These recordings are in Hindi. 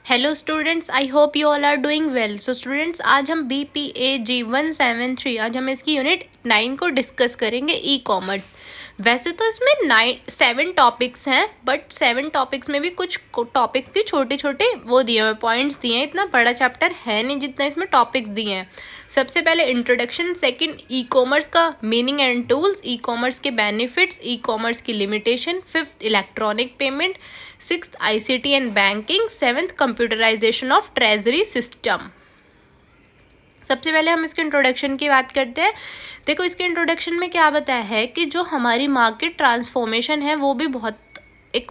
Hello students, I hope you all are doing well. So students, आज हम BPAG 173 आज हम इसकी यूनिट 9 को डिस्कस करेंगे, ई कॉमर्स। वैसे तो इसमें 7 टॉपिक्स हैं, बट 7 टॉपिक्स में भी कुछ टॉपिक्स की छोटे छोटे वो दिए हुए पॉइंट्स दिए हैं। इतना बड़ा चैप्टर है नहीं जितना इसमें टॉपिक्स दिए हैं। सबसे पहले इंट्रोडक्शन, सेकंड ई कॉमर्स का meaning and tools, e commerce के बेनिफिट्स, ई कॉमर्स की limitation, fifth electronic payment, sixth ICT and banking, seventh computerisation of treasury system. सबसे पहले हम इसके इंट्रोडक्शन की बात करते हैं। देखो, इसके इंट्रोडक्शन में क्या बताया है कि जो हमारी मार्केट ट्रांसफॉर्मेशन है वो भी बहुत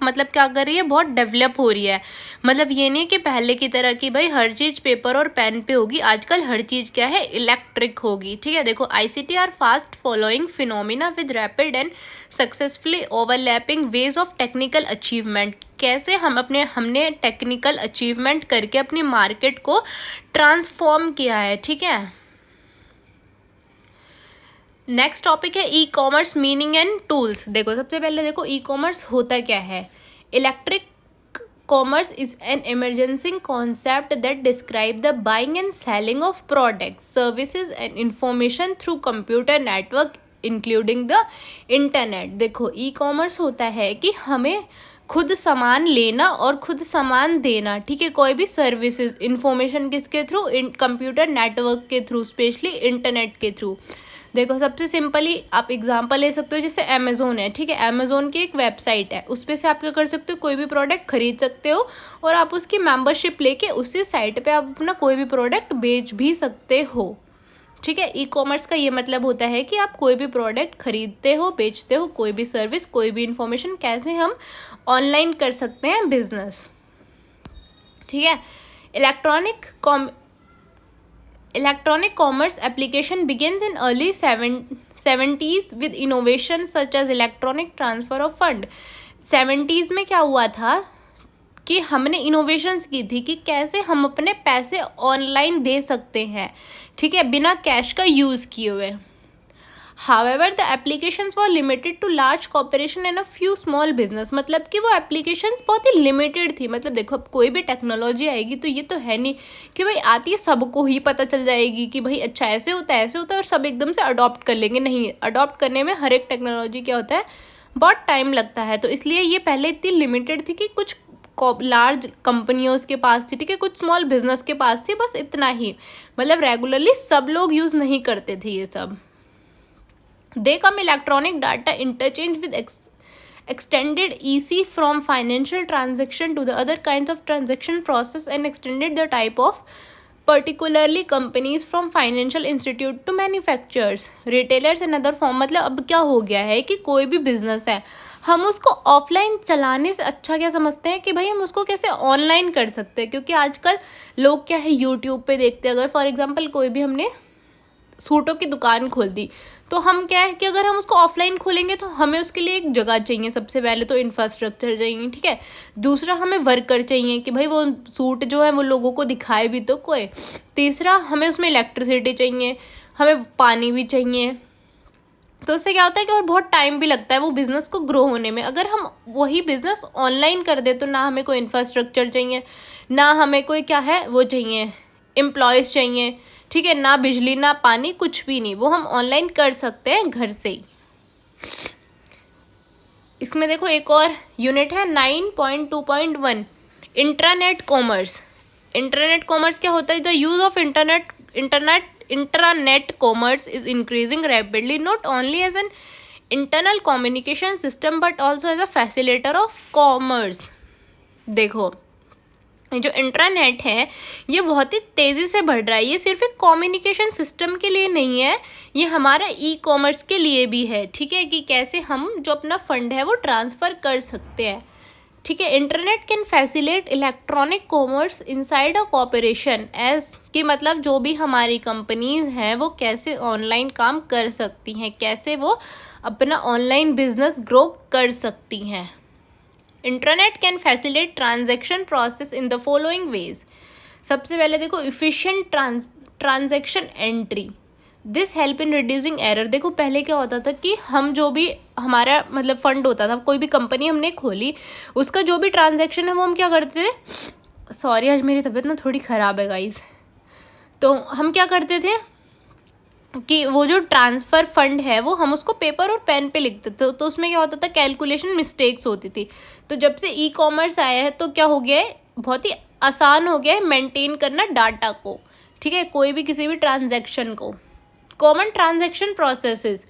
मतलब क्या कर रही है, बहुत डेवलप हो रही है। मतलब ये नहीं कि पहले की तरह कि भाई हर चीज़ पेपर और पेन पे होगी, आजकल हर चीज़ क्या है, इलेक्ट्रिक होगी। ठीक है, देखो, ICT are fast following phenomena with rapid and successfully overlapping ways of technical achievement. कैसे हमने टेक्निकल अचीवमेंट करके अपनी मार्केट को ट्रांसफॉर्म किया है। ठीक है, नेक्स्ट टॉपिक है e commerce meaning and tools. देखो, सबसे पहले देखो ई कॉमर्स होता क्या है। Electric commerce is an emergencing concept that describe the buying and selling of products, services and information through computer network including the internet. देखो, ई कॉमर्स होता है कि हमें खुद सामान लेना और खुद सामान देना। ठीक है, कोई भी सर्विसेज, इंफॉर्मेशन किसके थ्रू, कंप्यूटर नेटवर्क के थ्रू, स्पेशली इंटरनेट के थ्रू। देखो, सबसे सिंपली आप एग्जांपल ले सकते हो, जैसे अमेज़ोन है। ठीक है, अमेज़ोन की एक वेबसाइट है, उस पर से आप क्या कर सकते हो, कोई भी प्रोडक्ट खरीद सकते हो और आप उसकी मेंबरशिप लेके उसी साइट पे आप अपना कोई भी प्रोडक्ट बेच भी सकते हो। ठीक है, ई कॉमर्स का ये मतलब होता है कि आप कोई भी प्रोडक्ट खरीदते हो, बेचते हो, कोई भी सर्विस, कोई भी इंफॉर्मेशन कैसे हम ऑनलाइन कर सकते हैं बिजनेस। ठीक है, Electronic commerce application begins in early 70s with innovation such as electronic transfer of fund। 70s में क्या हुआ था कि हमने इनोवेशंस की थी कि कैसे हम अपने पैसे ऑनलाइन दे सकते हैं। ठीक है, बिना कैश का यूज़ किए हुए। However, the applications were limited to large corporation and a few small business। मतलब कि वो applications बहुत ही लिमिटेड थी। मतलब देखो, अब कोई भी टेक्नोलॉजी आएगी तो ये तो है नहीं कि भाई आती है सबको ही पता चल जाएगी कि भाई अच्छा ऐसे होता है, ऐसे होता है और सब एकदम से अडॉप्ट कर लेंगे। नहीं, अडॉप्ट करने में हर एक टेक्नोलॉजी क्या होता है, बहुत टाइम लगता है। तो इसलिए ये पहले इतनी लिमिटेड थी कि कुछ लार्ज कंपनियों के पास थी, ठीक है, कुछ स्मॉल बिजनेस के पास थी, बस इतना ही। मतलब रेगुलरली सब लोग यूज़ नहीं करते थे ये सब। They come electronic data interchange with extended EC from financial transaction to the other kinds of transaction process and extended the type of particularly companies from financial institute to manufacturers, retailers and other form। मतलब अब क्या हो गया है कि कोई भी बिजनेस है, हम उसको ऑफलाइन चलाने से अच्छा क्या समझते हैं कि भाई हम उसको कैसे ऑनलाइन कर सकते हैं। क्योंकि आजकल लोग क्या है, यूट्यूब पे देखते हैं। अगर फॉर एग्जांपल कोई भी हमने सूटों की दुकान खोल दी, तो हम क्या है कि अगर हम उसको ऑफलाइन खोलेंगे तो हमें उसके लिए एक जगह चाहिए। सबसे पहले तो इंफ्रास्ट्रक्चर चाहिए। ठीक है, दूसरा हमें वर्कर चाहिए कि भाई वो सूट जो है वो लोगों को दिखाए भी तो कोई। तीसरा, हमें उसमें इलेक्ट्रिसिटी चाहिए, हमें पानी भी चाहिए। तो उससे क्या होता है कि और बहुत टाइम भी लगता है वो बिज़नेस को ग्रो होने में। अगर हम वही बिज़नेस ऑनलाइन कर दे तो ना हमें कोई इंफ्रास्ट्रक्चर चाहिए, ना हमें कोई क्या है वो चाहिए, एम्प्लॉयज़ चाहिए। ठीक है, ना बिजली ना पानी, कुछ भी नहीं, वो हम ऑनलाइन कर सकते हैं घर से ही। इसमें देखो एक और यूनिट है 9.2.1 इंट्रानेट कॉमर्स। इंटरनेट कॉमर्स क्या होता है, the use of intranet commerce is increasing rapidly not only as an internal communication system but also as a facilitator of commerce. देखो, जो इंट्रानेट है ये बहुत ही तेज़ी से बढ़ रहा है। ये सिर्फ एक कम्युनिकेशन सिस्टम के लिए नहीं है, ये हमारा ई कॉमर्स के लिए भी है। ठीक है, कि कैसे हम जो अपना फंड है वो ट्रांसफ़र कर सकते हैं। ठीक है, internet can facilitate electronic commerce inside a corporation as कि मतलब जो भी हमारी कंपनीज हैं वो कैसे ऑनलाइन काम कर सकती हैं, कैसे वो अपना ऑनलाइन बिजनेस ग्रो कर सकती हैं। Internet can facilitate transaction process in the following veg. सबसे पहले देखो, efficient transaction entry, this help in reducing error. देखो, पहले क्या होता था कि हम जो भी हमारा मतलब फंड होता था, कोई भी कंपनी हमने खोली, उसका जो भी ट्रांजैक्शन है वो हम क्या करते थे, सॉरी, आज मेरी तबीयत ना थोड़ी ख़राब है गाइस। तो हम क्या करते थे कि वो जो ट्रांसफ़र फंड है वो हम उसको पेपर और पेन पे लिखते थे, तो उसमें क्या होता था, कैलकुलेशन मिस्टेक्स होती थी। तो जब से ई कॉमर्स आया है तो क्या हो गया है, बहुत ही आसान हो गया है मेंटेन करना डाटा को, ठीक है, कोई भी किसी भी ट्रांजैक्शन को। Common transaction processes,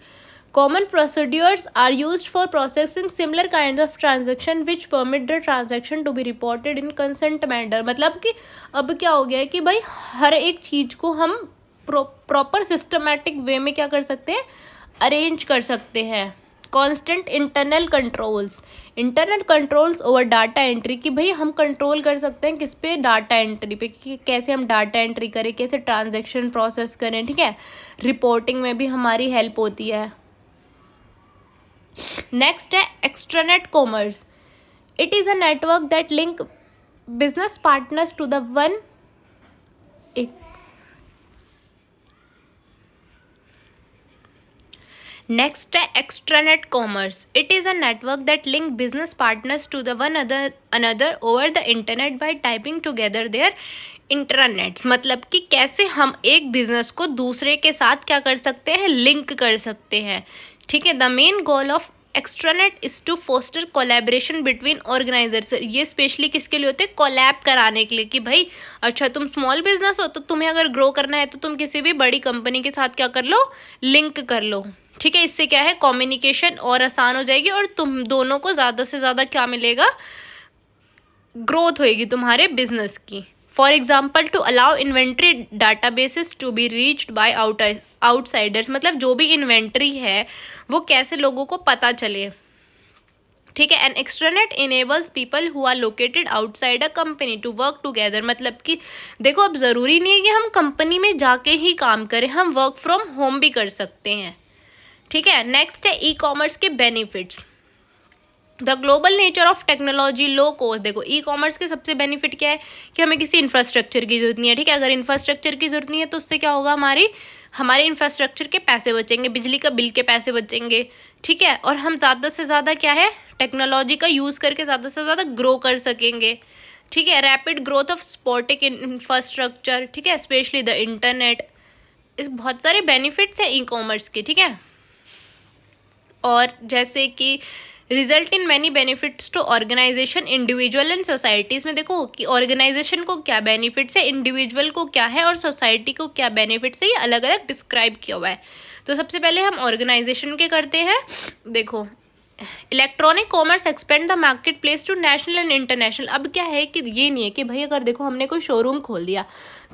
common procedures are used for processing similar kinds of transaction which permit the transaction to be reported in consent manner। मतलब कि अब क्या हो गया है कि भाई हर एक चीज़ को हम प्रॉपर सिस्टमेटिक वे में क्या कर सकते हैं, अरेंज कर सकते हैं। Constant internal controls over data entry, कि भाई हम कंट्रोल कर सकते हैं किस पे, डाटा एंट्री पे, कि कैसे हम डाटा एंट्री करें, कैसे ट्रांजैक्शन प्रोसेस करें, ठीक है। रिपोर्टिंग में भी हमारी हेल्प होती है। नेक्स्ट है extranet commerce. It is a network that link business partners to the one next है extranet commerce. It is a network that link business partners to the one another over the internet by typing together their internets. मतलब कि कैसे हम एक बिजनेस को दूसरे के साथ क्या कर सकते हैं, लिंक कर सकते हैं, ठीक है। The main goal of extranet is to foster collaboration between organisers. ये स्पेशली किसके लिए होते हैं, कोलैब कराने के लिए, कि भाई अच्छा तुम स्मॉल बिजनेस हो तो तुम्हें अगर ग्रो करना है तो तुम किसी भी बड़ी कंपनी के साथ क्या कर लो, लिंक कर लो, ठीक है। इससे क्या है, कम्युनिकेशन और आसान हो जाएगी और तुम दोनों को ज़्यादा से ज़्यादा क्या मिलेगा, ग्रोथ होएगी तुम्हारे बिजनेस की। For example to allow inventory databases to be reached by outsiders. मतलब जो भी इन्वेंट्री है वो कैसे लोगों को पता चले, ठीक है। An extranet enables people who are located outside a company to work together. मतलब कि देखो अब ज़रूरी नहीं है कि हम कंपनी में जाके ही काम करें, हम वर्क फ्रॉम होम भी कर सकते हैं, ठीक है। नेक्स्ट है ई कॉमर्स के benefits. The global nature of technology, low cost. देखो ई कॉमर्स के सबसे बेनिफिट क्या है कि हमें किसी इंफ्रास्ट्रक्चर की जरूरत नहीं है, ठीक है। अगर इंफ्रास्ट्रक्चर की जरूरत नहीं है तो उससे क्या होगा, हमारे इंफ्रास्ट्रक्चर के पैसे बचेंगे, बिजली का बिल के पैसे बचेंगे, ठीक है। और हम ज़्यादा से ज़्यादा क्या है, टेक्नोलॉजी का यूज़ करके ज़्यादा से ज़्यादा ग्रो कर सकेंगे, ठीक है। रैपिड ग्रोथ ऑफ स्पोर्टिक इंफ्रास्ट्रक्चर, ठीक है, स्पेशली द इंटरनेट। इस बहुत सारे बेनिफिट्स हैं ई कॉमर्स के, ठीक है। और जैसे कि result in many benefits to organisation, individual and societies में देखो कि ऑर्गेनाइजेशन को क्या बेनिफिट्स है, इंडिविजुअल को क्या है और सोसाइटी को क्या बेनिफिट्स है, ये अलग अलग डिस्क्राइब किया हुआ है। तो सबसे पहले हम ऑर्गेनाइजेशन के करते हैं। देखो electronic commerce expand the marketplace to national and international. अब क्या है कि ये नहीं है कि भाई अगर देखो हमने कोई शोरूम खोल दिया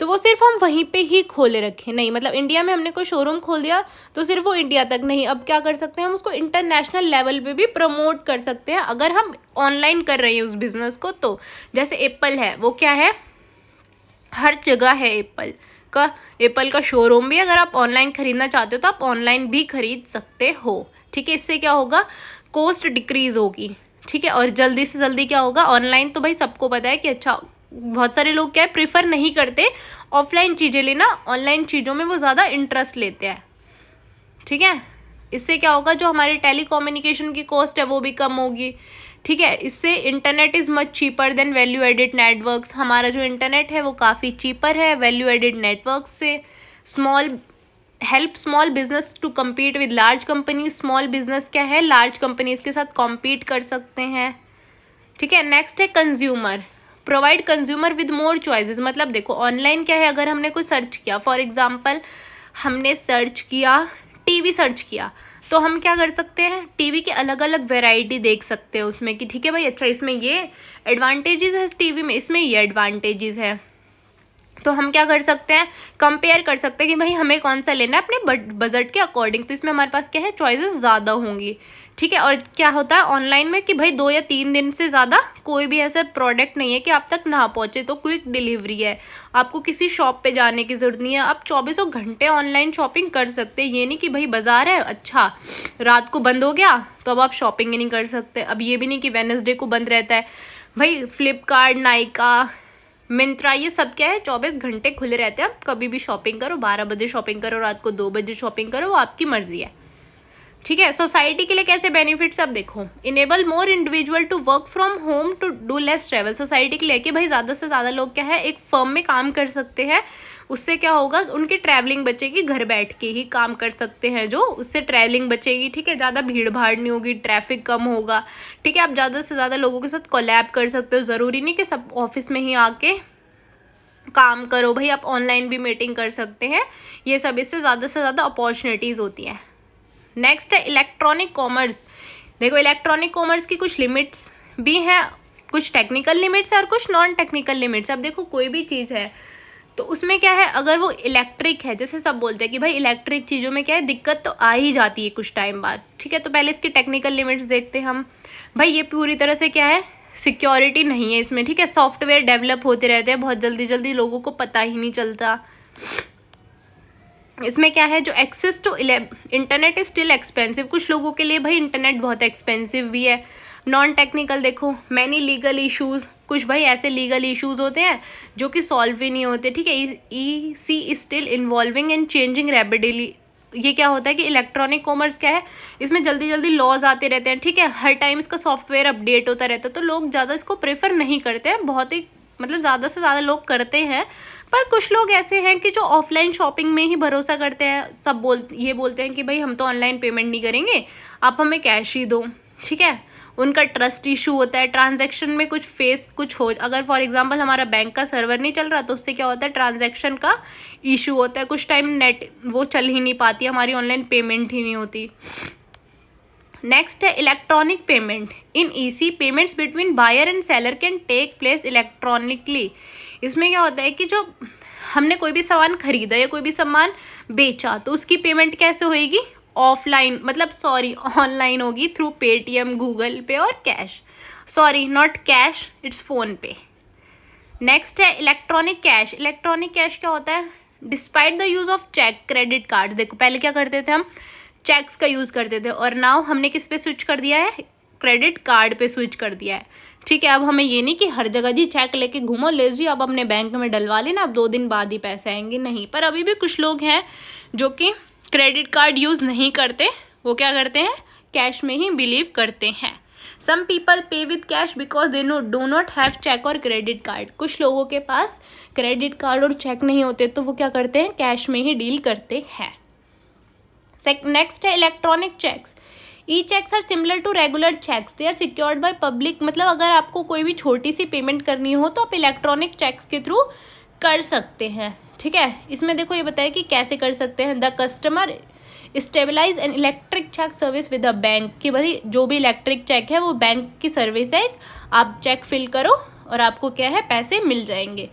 तो वो सिर्फ हम वहीं पे ही खोले रखें, नहीं, मतलब इंडिया में हमने कोई शोरूम खोल दिया तो सिर्फ वो इंडिया तक नहीं, अब क्या कर सकते हैं, हम उसको इंटरनेशनल लेवल पे भी प्रमोट कर सकते हैं अगर हम ऑनलाइन कर रहे हैं उस बिज़नेस को। तो जैसे एप्पल है, वो क्या है, हर जगह है एप्पल का शोरूम भी, अगर आप ऑनलाइन खरीदना चाहते हो तो आप ऑनलाइन भी खरीद सकते हो, ठीक है। इससे क्या होगा, कॉस्ट डिक्रीज होगी, ठीक है। और जल्दी से जल्दी क्या होगा, ऑनलाइन तो भाई सबको पता है कि अच्छा, बहुत सारे लोग क्या है प्रीफर नहीं करते ऑफलाइन चीज़ें लेना, ऑनलाइन चीज़ों में वो ज़्यादा इंटरेस्ट लेते हैं, ठीक है। इससे क्या होगा, जो हमारे टेली कम्युनिकेशन की कॉस्ट है वो भी कम होगी, ठीक है। इससे internet is much cheaper than value added networks. हमारा जो इंटरनेट है वो काफ़ी चीपर है वैल्यू एडिड नेटवर्क से। Small business to compete with large companies. Small business क्या है, लार्ज कंपनीज के साथ कॉम्पीट कर सकते हैं, ठीक है। नेक्स्ट है consumer, provide consumer with more choices. मतलब देखो ऑनलाइन क्या है, अगर हमने कोई सर्च किया, फॉर एग्जांपल हमने सर्च किया, टीवी सर्च किया, तो हम क्या कर सकते हैं, टीवी के अलग अलग वैरायटी देख सकते हैं उसमें कि ठीक है भाई, अच्छा इसमें ये एडवांटेजेस है, इस टीवी में इसमें ये एडवांटेजेस है। तो हम क्या कर सकते हैं, कंपेयर कर सकते हैं कि भाई हमें कौन सा लेना है अपने बजट के अकॉर्डिंग। तो इसमें हमारे पास क्या है, चॉइसेस ज़्यादा होंगी, ठीक है। और क्या होता है ऑनलाइन में कि भाई 2 या 3 दिन से ज़्यादा कोई भी ऐसा प्रोडक्ट नहीं है कि आप तक ना पहुँचे, तो क्विक डिलीवरी है, आपको किसी शॉप पे जाने की ज़रूरत नहीं है, आप 24 घंटे ऑनलाइन शॉपिंग कर सकते हैं। ये नहीं कि भाई बाज़ार है, अच्छा रात को बंद हो गया तो अब आप शॉपिंग ही नहीं कर सकते। अब ये भी नहीं कि वेडनेसडे को बंद रहता है, भाई फ्लिपकार्ट, नायका, मिंत्रा, ये सब क्या है 24 घंटे खुले रहते हैं। आप कभी भी शॉपिंग करो, 12 बजे शॉपिंग करो, रात को 2 बजे शॉपिंग करो, वो आपकी मर्जी है, ठीक है। सोसाइटी के लिए कैसे बेनिफिट्स, अब देखो, enable more individual to work from home to do less travel. Society के लिए कि भाई ज़्यादा से ज़्यादा लोग क्या है एक फर्म में काम कर सकते हैं, उससे क्या होगा उनकी ट्रैवलिंग बचेगी, घर बैठ के ही काम कर सकते हैं जो, उससे ट्रैवलिंग बचेगी, ठीक है, ज़्यादा भीड़ भाड़ नहीं होगी, ट्रैफिक कम होगा, ठीक है। आप ज़्यादा से ज़्यादा लोगों के साथ कोलैब कर सकते हो, ज़रूरी नहीं कि सब ऑफिस में ही आके काम करो भाई, आप ऑनलाइन भी मीटिंग कर सकते हैं, ये सब इससे ज़्यादा से ज़्यादा अपॉर्चुनिटीज़ होती हैं। नेक्स्ट है इलेक्ट्रॉनिक कॉमर्स। देखो इलेक्ट्रॉनिक कॉमर्स की कुछ लिमिट्स भी हैं, कुछ टेक्निकल लिमिट्स है और कुछ नॉन टेक्निकल लिमिट्स। अब देखो कोई भी चीज़ है तो उसमें क्या है, अगर वो इलेक्ट्रिक है, जैसे सब बोलते हैं कि भाई इलेक्ट्रिक चीज़ों में क्या है दिक्कत तो आ ही जाती है कुछ टाइम बाद, ठीक है। तो पहले इसकी टेक्निकल लिमिट्स देखते हैं हम। भाई ये पूरी तरह से क्या है, सिक्योरिटी नहीं है इसमें, ठीक है। सॉफ्टवेयर डेवलप होते रहते हैं बहुत जल्दी जल्दी, लोगों को पता ही नहीं चलता। इसमें क्या है, जो access to internet is still expensive, कुछ लोगों के लिए भाई इंटरनेट बहुत एक्सपेंसिव भी है। नॉन टेक्निकल देखो, मैनी लीगल इश्यूज़, कुछ भाई ऐसे लीगल इश्यूज़ होते हैं जो कि सॉल्व ही नहीं होते, ठीक है। EC is still involving and changing rapidly. ये क्या होता है कि इलेक्ट्रॉनिक कॉमर्स क्या है, इसमें जल्दी जल्दी लॉज आते रहते हैं, ठीक है, हर टाइम इसका सॉफ्टवेयर अपडेट होता रहता है, तो लोग ज़्यादा इसको प्रेफर नहीं करते हैं, बहुत ही मतलब ज़्यादा से ज़्यादा लोग करते हैं। पर कुछ लोग ऐसे हैं कि जो ऑफलाइन शॉपिंग में ही भरोसा करते हैं, सब बोलते हैं कि भाई हम तो ऑनलाइन पेमेंट नहीं करेंगे, आप हमें कैश ही दो, ठीक है। उनका ट्रस्ट इशू होता है, ट्रांजैक्शन में कुछ हो, अगर फॉर एग्जांपल हमारा बैंक का सर्वर नहीं चल रहा तो उससे क्या होता है, ट्रांजैक्शन का इशू होता है, कुछ टाइम नेट वो चल ही नहीं पाती, हमारी ऑनलाइन पेमेंट ही नहीं होती। नेक्स्ट है electronic payment. In EC payments between buyer and seller can take place electronically. इसमें क्या होता है कि जो हमने कोई भी सामान खरीदा या कोई भी सामान बेचा तो उसकी पेमेंट कैसे होएगी, ऑफलाइन, मतलब सॉरी ऑनलाइन होगी, थ्रू पेटीएम, गूगल पे और cash, sorry not cash, it's PhonePe. Next है इलेक्ट्रॉनिक कैश। इलेक्ट्रॉनिक कैश क्या होता है, despite the use of cheque, credit card. देखो पहले क्या करते थे हम, चेक्स का यूज़ करते थे, और नाउ हमने किस पे स्विच कर दिया है, क्रेडिट कार्ड पे स्विच कर दिया है, ठीक है। अब हमें ये नहीं कि हर जगह जी चेक लेके घूमो, ले जी अब अपने बैंक में डलवा लेना, अब 2 दिन बाद ही पैसे आएंगे, नहीं। पर अभी भी कुछ लोग हैं जो कि क्रेडिट कार्ड यूज़ नहीं करते, वो क्या करते हैं, कैश में ही बिलीव करते हैं। Some people pay with cash because they do not have cheque और क्रेडिट कार्ड। कुछ लोगों के पास क्रेडिट कार्ड और चेक नहीं होते तो वो क्या करते हैं, कैश में ही डील करते हैं। नेक्स्ट है electronic cheques. E cheques are similar to regular cheques, they are secured by public. मतलब अगर आपको कोई भी छोटी सी पेमेंट करनी हो तो आप इलेक्ट्रॉनिक चेक्स के थ्रू कर सकते हैं, ठीक है। इसमें देखो ये बताया कि कैसे कर सकते हैं। The customer stabilise an electric cheque service with a bank, कि भाई जो भी इलेक्ट्रिक चेक है वो बैंक की सर्विस है, आप चेक फिल करो और आपको क्या है, पैसे मिल जाएंगे।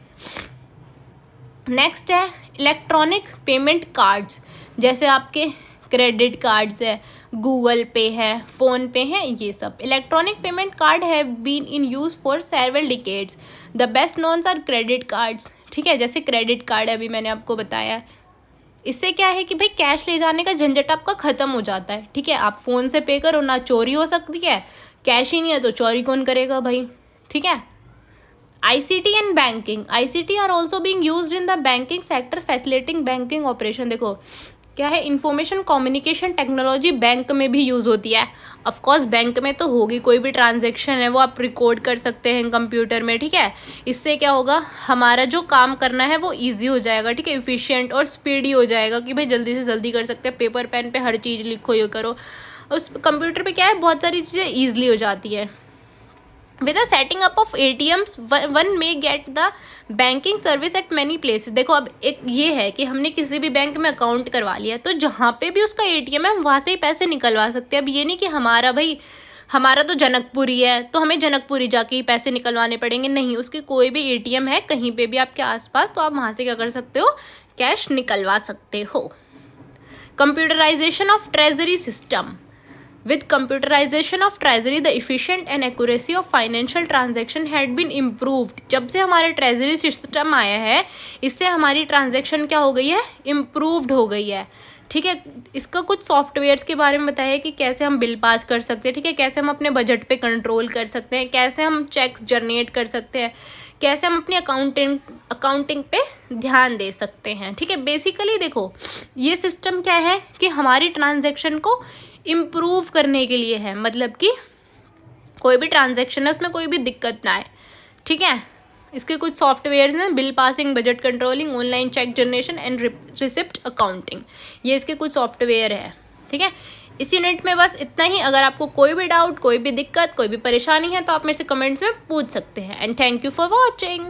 नेक्स्ट है इलेक्ट्रॉनिक पेमेंट कार्ड्स, जैसे आपके क्रेडिट कार्ड्स है, गूगल पे है, फ़ोन पे है, ये सब। Electronic payment card have been in use for several decades, the best knowns are credit cards, ठीक है। जैसे क्रेडिट कार्ड है, अभी मैंने आपको बताया, इससे क्या है कि भाई कैश ले जाने का झंझट आपका ख़त्म हो जाता है, ठीक है। आप फ़ोन से पे करो, ना चोरी हो सकती है, कैश ही नहीं है तो चोरी कौन करेगा भाई, ठीक है। ICT and banking, ICT are also being use in the banking sector facilitating banking operation. देखो क्या है, इंफॉर्मेशन कम्युनिकेशन टेक्नोलॉजी बैंक में भी यूज़ होती है। ऑफकोर्स बैंक में तो होगी, कोई भी ट्रांजैक्शन है वो आप रिकॉर्ड कर सकते हैं कंप्यूटर में, ठीक है। इससे क्या होगा, हमारा जो काम करना है वो इजी हो जाएगा, ठीक है, इफ़िशिएंट और स्पीडी हो जाएगा कि भाई जल्दी से जल्दी कर सकते हैं। पेपर पेन पे हर चीज़ लिखो, ये करो, उस कंप्यूटर पे क्या है बहुत सारी चीज़ें ईजिली हो जाती है। With the setting up of ATMs, one may get the banking service at many places। देखो अब एक ये है कि हमने किसी भी बैंक में अकाउंट करवा लिया तो जहाँ पे भी उसका ATM है हम वहाँ से ही पैसे निकलवा सकते हैं। अब ये नहीं कि हमारा तो जनकपुरी है तो हमें जनकपुरी जाके ही पैसे निकलवाने पड़ेंगे, नहीं, उसके कोई भी ATM है कहीं पे भी आपके आसपास, तो आप वहाँ से क्या कर सकते हो, कैश निकलवा सकते हो। Computerisation of treasury system. With computerization of treasury, the efficient and accuracy of financial transaction had been improved। जब से हमारा ट्रेजरी सिस्टम आया है इससे हमारी ट्रांजैक्शन क्या हो गई है, इम्प्रूव्ड हो गई है, ठीक है। इसका कुछ सॉफ्टवेयर्स के बारे में बताया कि कैसे हम बिल पास कर सकते हैं, ठीक है, कैसे हम अपने बजट पे कंट्रोल कर सकते हैं, कैसे हम चेक्स जनरेट कर सकते हैं, कैसे हम अपनी अकाउंटिंग पे ध्यान दे सकते हैं, ठीक है। बेसिकली देखो ये सिस्टम क्या है कि हमारी ट्रांजैक्शन को इम्प्रूव करने के लिए है, मतलब कि कोई भी ट्रांजैक्शन है उसमें कोई भी दिक्कत ना आए, ठीक है। इसके कुछ सॉफ्टवेयर्स हैं, bill passing, budget controlling, online cheque generation and receipt accounting, ये इसके कुछ सॉफ्टवेयर है, ठीक है। इस यूनिट में बस इतना ही। अगर आपको कोई भी डाउट, कोई भी दिक्कत, कोई भी परेशानी है तो आप मेरे से कमेंट्स में पूछ सकते हैं। And thank you for watching.